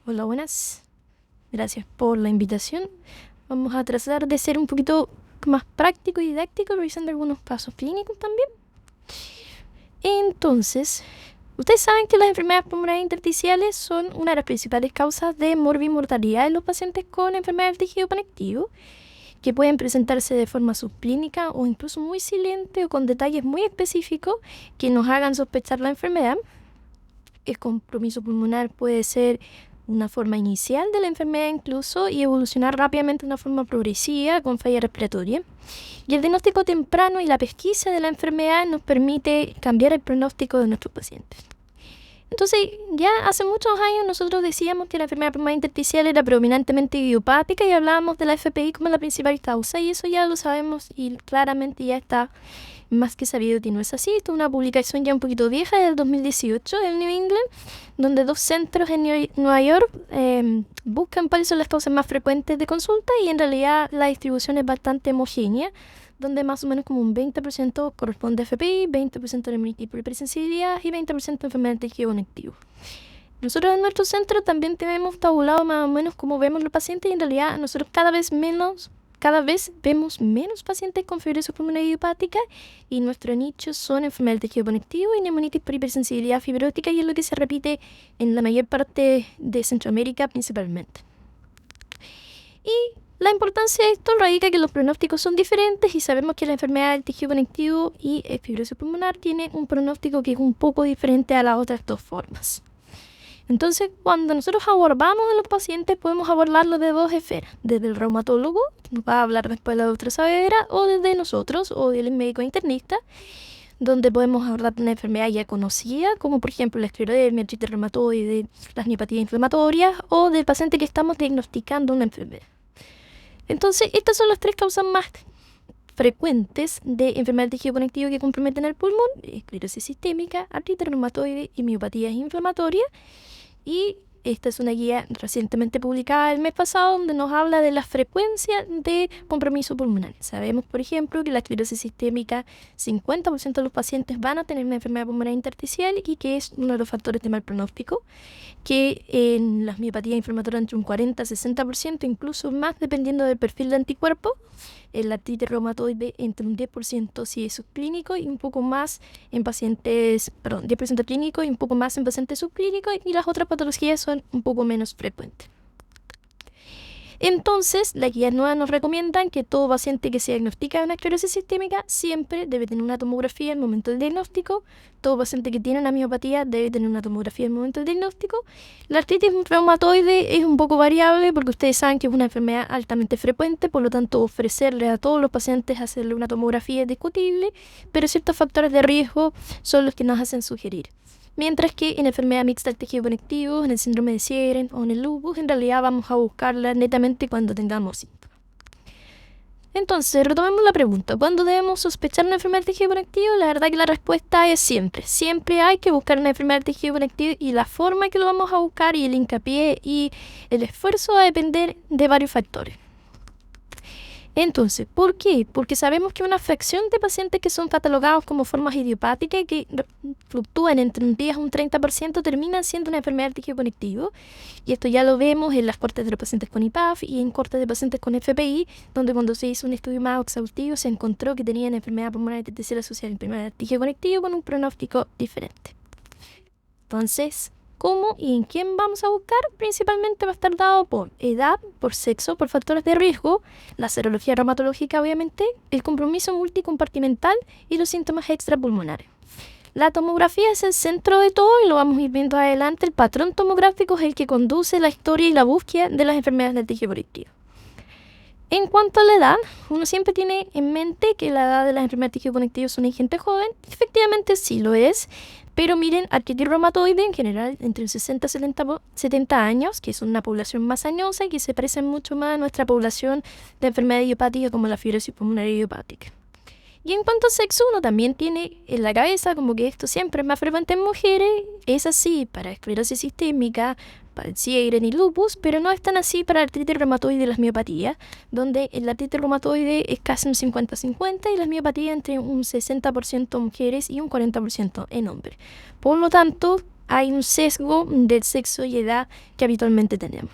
Hola, buenas. Gracias por la invitación. Vamos a tratar de ser un poquito más práctico y didáctico, revisando algunos casos clínicos también. Entonces, ustedes saben que las enfermedades pulmonares intersticiales son una de las principales causas de morbimortalidad en los pacientes con enfermedad del tejido conectivo, que pueden presentarse de forma subclínica o incluso muy silente o con detalles muy específicos que nos hagan sospechar la enfermedad. El compromiso pulmonar puede ser una forma inicial de la enfermedad incluso y evolucionar rápidamente de una forma progresiva con falla respiratoria. Y el diagnóstico temprano y la pesquisa de la enfermedad nos permite cambiar el pronóstico de nuestros pacientes. Entonces, ya hace muchos años nosotros decíamos que la enfermedad pulmonar intersticial era predominantemente idiopática y hablábamos de la FPI como la principal causa, y eso ya lo sabemos y claramente ya está más que sabido que no es así. Esto es una publicación ya un poquito vieja del 2018 en New England, donde dos centros en Nueva York buscan cuáles son las causas más frecuentes de consulta, y en realidad la distribución es bastante homogénea, donde más o menos como un 20% corresponde a FPI, 20% de meningitis por hipersensibilidad y 20% de enfermedad del tejido conectivo. Nosotros en nuestro centro también tenemos tabulado más o menos cómo vemos los pacientes, y en realidad nosotros cada vez vemos menos pacientes con fibrosis pulmonar idiopática, y nuestro nicho son enfermedades del tejido conectivo y neumonitis por hipersensibilidad fibrótica, y es lo que se repite en la mayor parte de Centroamérica principalmente. Y la importancia de esto radica que los pronósticos son diferentes, y sabemos que la enfermedad del tejido conectivo y fibrosis pulmonar tiene un pronóstico que es un poco diferente a las otras dos formas. Entonces, cuando nosotros abordamos a los pacientes, podemos abordarlos de dos esferas: desde el reumatólogo, que nos va a hablar después la doctora Saavedra, o desde nosotros, o del médico internista, donde podemos abordar una enfermedad ya conocida, como por ejemplo la esclerodermia, artritis reumatoide, las miopatías inflamatorias, o del paciente que estamos diagnosticando una enfermedad. Entonces, estas son las tres causas más frecuentes de enfermedad del tejido conectivo que comprometen el pulmón: esclerosis sistémica, artritis reumatoide y miopatías inflamatorias. Y esta es una guía recientemente publicada el mes pasado, donde nos habla de la frecuencia de compromiso pulmonar. Sabemos, por ejemplo, que la esclerosis sistémica, 50% de los pacientes van a tener una enfermedad pulmonar intersticial, y que es uno de los factores de mal pronóstico, que en las miopatías inflamatorias entre un 40 a 60%, incluso más dependiendo del perfil de anticuerpos. En la artritis reumatoide entre un 10% si es subclínico y un poco más en pacientes, 10% clínico y un poco más en pacientes subclínicos, y las otras patologías son un poco menos frecuentes. Entonces, las guías nuevas nos recomiendan que todo paciente que se diagnostica una esclerosis sistémica siempre debe tener una tomografía en el momento del diagnóstico. Todo paciente que tiene una miopatía debe tener una tomografía en el momento del diagnóstico. La artritis reumatoide es un poco variable, porque ustedes saben que es una enfermedad altamente frecuente, por lo tanto ofrecerle a todos los pacientes hacerle una tomografía es discutible, pero ciertos factores de riesgo son los que nos hacen sugerir. Mientras que en enfermedad mixta del tejido conectivo, en el síndrome de Sjögren o en el lupus, en realidad vamos a buscarla netamente cuando tengamos síntomas. Entonces, retomemos la pregunta: ¿cuándo debemos sospechar una enfermedad del tejido conectivo? La verdad que la respuesta es siempre. Siempre hay que buscar una enfermedad del tejido conectivo, y la forma en que lo vamos a buscar y el hincapié y el esfuerzo va a depender de varios factores. Entonces, ¿por qué? Porque sabemos que una fracción de pacientes que son catalogados como formas idiopáticas y que fluctúan entre un 10 a un 30% terminan siendo una enfermedad del tejido conectivo. Y esto ya lo vemos en las cortes de los pacientes con IPAF y en cortes de pacientes con FPI, donde cuando se hizo un estudio más exhaustivo se encontró que tenían enfermedad pulmonar intersticial asociada a enfermedad del tejido conectivo con un pronóstico diferente. Entonces, ¿cómo y en quién vamos a buscar? Principalmente va a estar dado por edad, por sexo, por factores de riesgo, la serología reumatológica obviamente, el compromiso multicompartimental y los síntomas extrapulmonares. La tomografía es el centro de todo, y lo vamos a ir viendo adelante. El patrón tomográfico es el que conduce la historia y la búsqueda de las enfermedades del tejido conectivo. En cuanto a la edad, uno siempre tiene en mente que la edad de las enfermedades del tejido conectivo son en gente joven. Efectivamente sí lo es, pero miren, artritis reumatoide en general entre 60 y 70 años, que es una población más añosa y que se parece mucho más a nuestra población de enfermedad idiopática como la fibrosis pulmonar idiopática. Y en cuanto a sexo, uno también tiene en la cabeza como que esto siempre es más frecuente en mujeres. Es así para esclerosis sistémica, para el Sjögren y lupus, pero no es tan así para la artritis reumatoide y las miopatías, donde la artritis reumatoide es casi un 50-50 y las miopatías entre un 60% mujeres y un 40% en hombres. Por lo tanto, hay un sesgo del sexo y edad que habitualmente tenemos.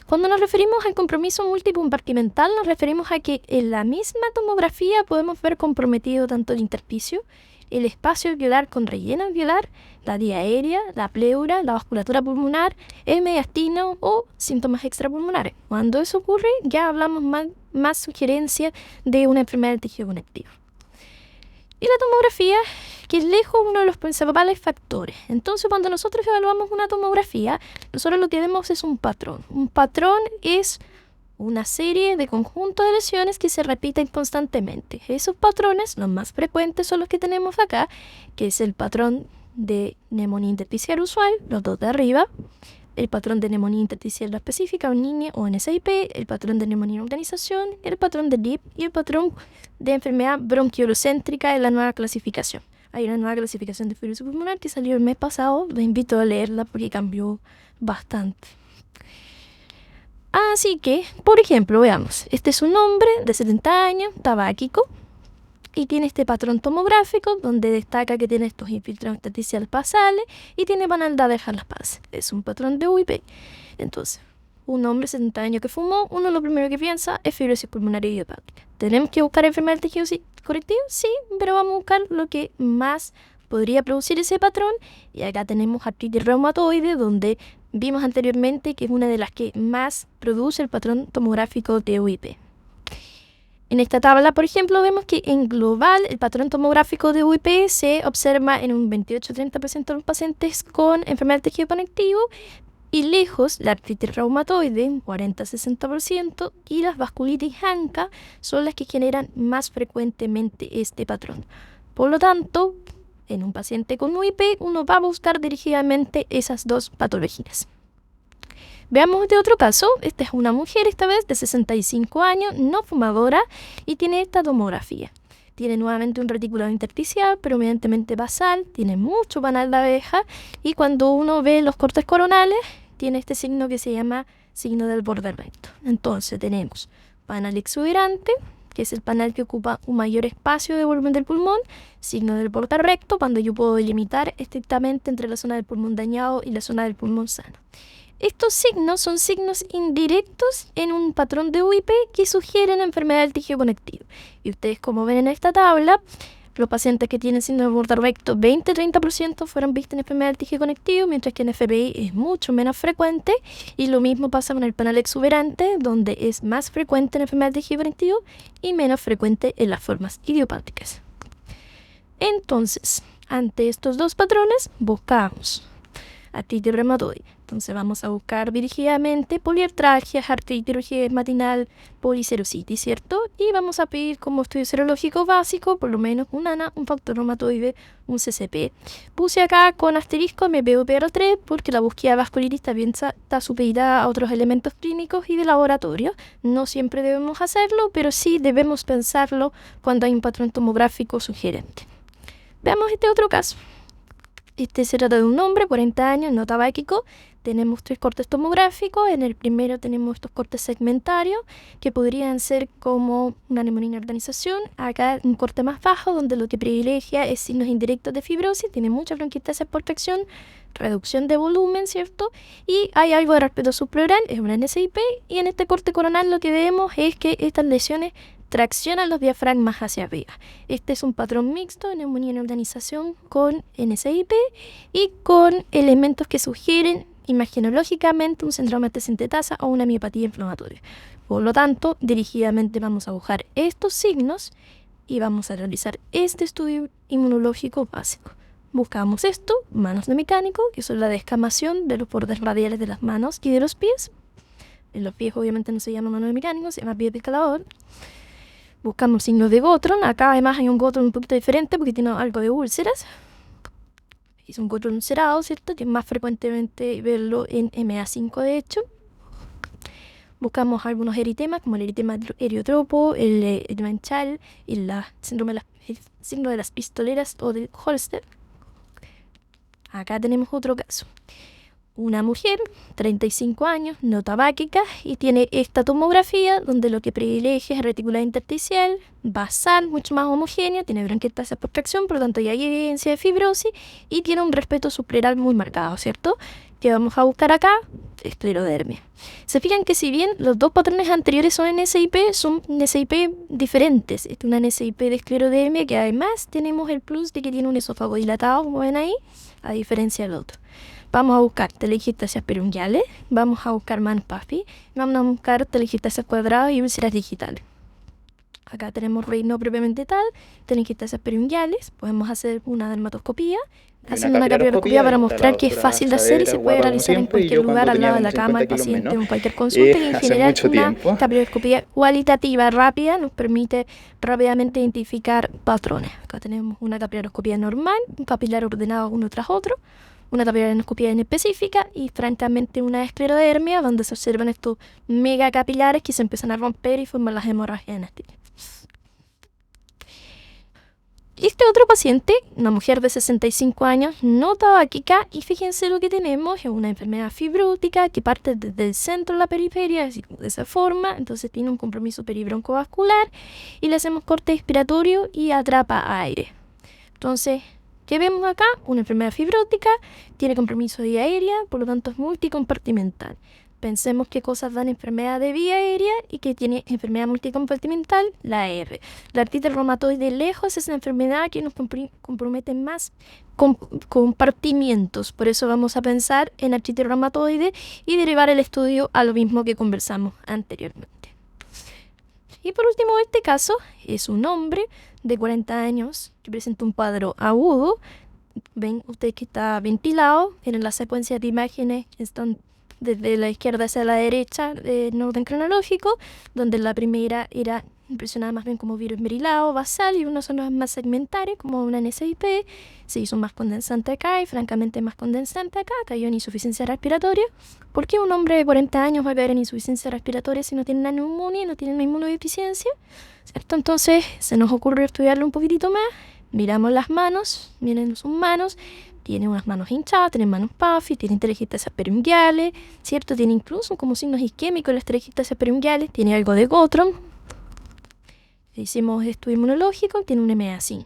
Cuando nos referimos al compromiso multicompartimental, nos referimos a que en la misma tomografía podemos ver comprometido tanto el intersticio, el espacio alveolar con relleno alveolar, la vía aérea, la pleura, la vasculatura pulmonar, el mediastino o síntomas extrapulmonares. Cuando eso ocurre, ya hablamos más sugerencias de una enfermedad del tejido conectivo. Y la tomografía, que es lejos uno de los principales factores. Entonces, cuando nosotros evaluamos una tomografía, nosotros lo que vemos es un patrón. Un patrón es una serie de conjuntos de lesiones que se repiten constantemente. Esos patrones, los más frecuentes, son los que tenemos acá, que es el patrón de neumonía intersticial usual, los dos de arriba, el patrón de neumonía intersticial no específica o NINE o NSIP, el patrón de neumonía en organización, el patrón de LIP y el patrón de enfermedad bronquiolocéntrica en la nueva clasificación. Hay una nueva clasificación de fibrosis pulmonar que salió el mes pasado, los invito a leerla porque cambió bastante. Así que, por ejemplo, veamos, este es un hombre de 70 años, tabáquico, y tiene este patrón tomográfico donde destaca que tiene estos infiltrados intersticiales basales y tiene panal de abejas en las bases. Es un patrón de UIP. Entonces, un hombre de 70 años que fumó, uno lo primero que piensa es fibrosis pulmonar idiopática. ¿Tenemos que buscar enfermedad del tejido conectivo? Sí, pero vamos a buscar lo que más podría producir ese patrón. Y acá tenemos artritis reumatoide, donde vimos anteriormente que es una de las que más produce el patrón tomográfico de UIP. En esta tabla, por ejemplo, vemos que en global el patrón tomográfico de UIP se observa en un 28-30% de los pacientes con enfermedad del tejido conectivo y lejos la artritis reumatoide, 40-60%, y las vasculitis ANCA son las que generan más frecuentemente este patrón. Por lo tanto, en un paciente con UIP, uno va a buscar dirigidamente esas dos patologías. Veamos este otro caso. Esta es una mujer, esta vez de 65 años, no fumadora, y tiene esta tomografía. Tiene nuevamente un reticulado intersticial, predominantemente basal, tiene mucho panal de abeja, y cuando uno ve los cortes coronales, tiene este signo que se llama signo del borde recto. Entonces tenemos panal exuberante, que es el panal que ocupa un mayor espacio de volumen del pulmón, signo del borde recto, cuando yo puedo delimitar estrictamente entre la zona del pulmón dañado y la zona del pulmón sano. Estos signos son signos indirectos en un patrón de UIP que sugieren enfermedad del tejido conectivo. Y ustedes, como ven en esta tabla, los pacientes que tienen signo de borde recto, 20-30% fueron vistos en enfermedad del tejido conectivo, mientras que en FPI es mucho menos frecuente. Y lo mismo pasa con el panal exuberante, donde es más frecuente en enfermedad del tejido conectivo y menos frecuente en las formas idiopáticas. Entonces, ante estos dos patrones, buscamos artritis reumatoide. Entonces vamos a buscar dirigidamente poliartralgias, artritis matinal, poliserositis, ¿cierto? Y vamos a pedir como estudio serológico básico, por lo menos un ANA, un factor reumatoide, un CCP. Puse acá con asterisco MPOPR3 porque la búsqueda de vasculitis también está supeditada a otros elementos clínicos y de laboratorio. No siempre debemos hacerlo, pero sí debemos pensarlo cuando hay un patrón tomográfico sugerente. Veamos este otro caso. Este se trata de un hombre, 40 años, no tabáquico. Tenemos 3 cortes tomográficos. En el primero tenemos estos cortes segmentarios que podrían ser como una neumonía en organización. Acá un corte más bajo donde lo que privilegia es signos indirectos de fibrosis. Tiene mucha bronquitis por tracción, reducción de volumen, ¿cierto? Y hay algo de respeto subpleural, es una NSIP. Y en este corte coronal lo que vemos es que estas lesiones traccionan los diafragmas hacia arriba. Este es un patrón mixto de neumonía en organización con NSIP y con elementos que sugieren imagenológicamente un síndrome de sintetasa o una miopatía inflamatoria. Por lo tanto, dirigidamente vamos a buscar estos signos y vamos a realizar este estudio inmunológico básico. Buscamos esto, manos de mecánico, que son la descamación de los bordes radiales de las manos y de los pies. En los pies obviamente no se llama mano de mecánico, se llama pie de escalador. Buscamos signos de Gottron. Acá además hay un Gottron un poquito diferente porque tiene algo de úlceras. Es un Gottron ulcerado, ¿cierto? Que es más frecuentemente verlo en MA5 de hecho. Buscamos algunos eritemas como el eritema heliotropo, el eritema en Chal y el síndrome de las pistoleras o de Holster. Acá tenemos otro caso. una mujer, 35 años, no tabáquica, y tiene esta tomografía donde lo que privilegia es reticular intersticial, basal, mucho más homogénea, tiene bronquiectasia por tracción, por lo tanto ya hay evidencia de fibrosis y tiene un respeto suprarrenal muy marcado, ¿cierto? ¿Qué vamos a buscar acá? Esclerodermia. Se fijan que si bien los dos patrones anteriores son NSIP, son NSIP diferentes. Esta es una NSIP de esclerodermia que además tenemos el plus de que tiene un esófago dilatado, como ven ahí, a diferencia del otro. Vamos a buscar telangiectasias perunguales, vamos a buscar Mann-Paffi, vamos a buscar telangiectasias cuadradas y úlceras digitales. Acá tenemos reino propiamente tal, telangiectasias perunguales, podemos hacer una dermatoscopía, haciendo una capilaroscopía para mostrar que es fácil de hacer y se puede realizar en cualquier lugar, al lado de la cama del paciente o en cualquier consulta. Y en general una capilaroscopía cualitativa rápida nos permite rápidamente identificar patrones. Acá tenemos una capilaroscopía normal, un papilar ordenado uno tras otro, una capilaroscopía en específica y francamente una esclerodermia donde se observan estos megacapilares que se empiezan a romper y forman las hemorragias en este. Este otro paciente, una mujer de 65 años, no tabáquica, y fíjense lo que tenemos, es una enfermedad fibrótica que parte desde el centro de la periferia, así de esa forma, entonces tiene un compromiso peribroncovascular y le hacemos corte expiratorio y atrapa aire. Entonces, ¿qué vemos acá? Una enfermedad fibrótica, tiene compromiso de vía aérea, por lo tanto es multicompartimental. Pensemos qué cosas dan enfermedad de vía aérea y que tiene enfermedad multicompartimental, la R. La artritis reumatoide lejos es una enfermedad que nos compromete más compartimientos. Por eso vamos a pensar en artritis reumatoide y derivar el estudio a lo mismo que conversamos anteriormente. Y por último, este caso es un hombre de 40 años que presenta un cuadro agudo. Ven ustedes que está ventilado. En la secuencia de imágenes están desde la izquierda hacia la derecha en orden cronológico, donde la primera era impresionada más bien como virus merilao, basal, y unas zonas más segmentares, como una NSIP. Se hizo más condensante acá y francamente más condensante acá, cayó en insuficiencia respiratoria. ¿Por qué un hombre de 40 años va a caer en insuficiencia respiratoria si no tiene una neumonía, no tiene una inmunodeficiencia? ¿Cierto? Entonces se nos ocurrió estudiarlo un poquitito más. Miramos las manos, miren sus manos. Tiene unas manos hinchadas, tiene manos Paffi, tiene telangiectasias perunguales, ¿cierto? Tiene incluso como signos isquémicos las telangiectasias perunguales, tiene algo de Gottron. Hicimos estudio inmunológico, tiene un MA5.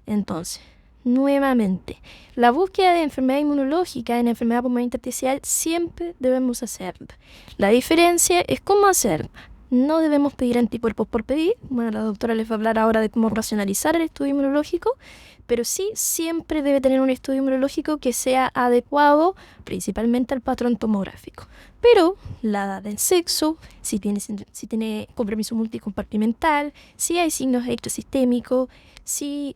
Entonces, nuevamente, la búsqueda de enfermedad inmunológica en enfermedad pulmonar intersticial siempre debemos hacerla. La diferencia es cómo hacerla. No debemos pedir anticuerpos por pedir. Bueno, la doctora les va a hablar ahora de cómo racionalizar el estudio inmunológico, pero sí siempre debe tener un estudio inmunológico que sea adecuado principalmente al patrón tomográfico. Pero la edad del sexo, si tiene compromiso multicompartimental, si hay signos extrasistémicos, si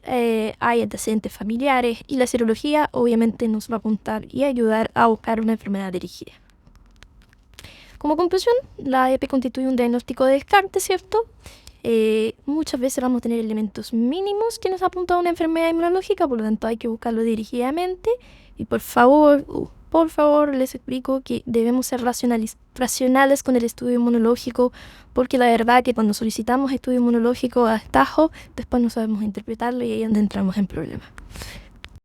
hay antecedentes familiares, y la serología obviamente nos va a apuntar y ayudar a buscar una enfermedad dirigida. Como conclusión, la EP constituye un diagnóstico de descarte, ¿cierto? Muchas veces vamos a tener elementos mínimos que nos apuntan a una enfermedad inmunológica, por lo tanto hay que buscarlo dirigidamente. Y por favor, les explico que debemos ser racionales con el estudio inmunológico, porque la verdad que cuando solicitamos estudio inmunológico a destajo, después no sabemos interpretarlo y ahí es donde entramos en problemas.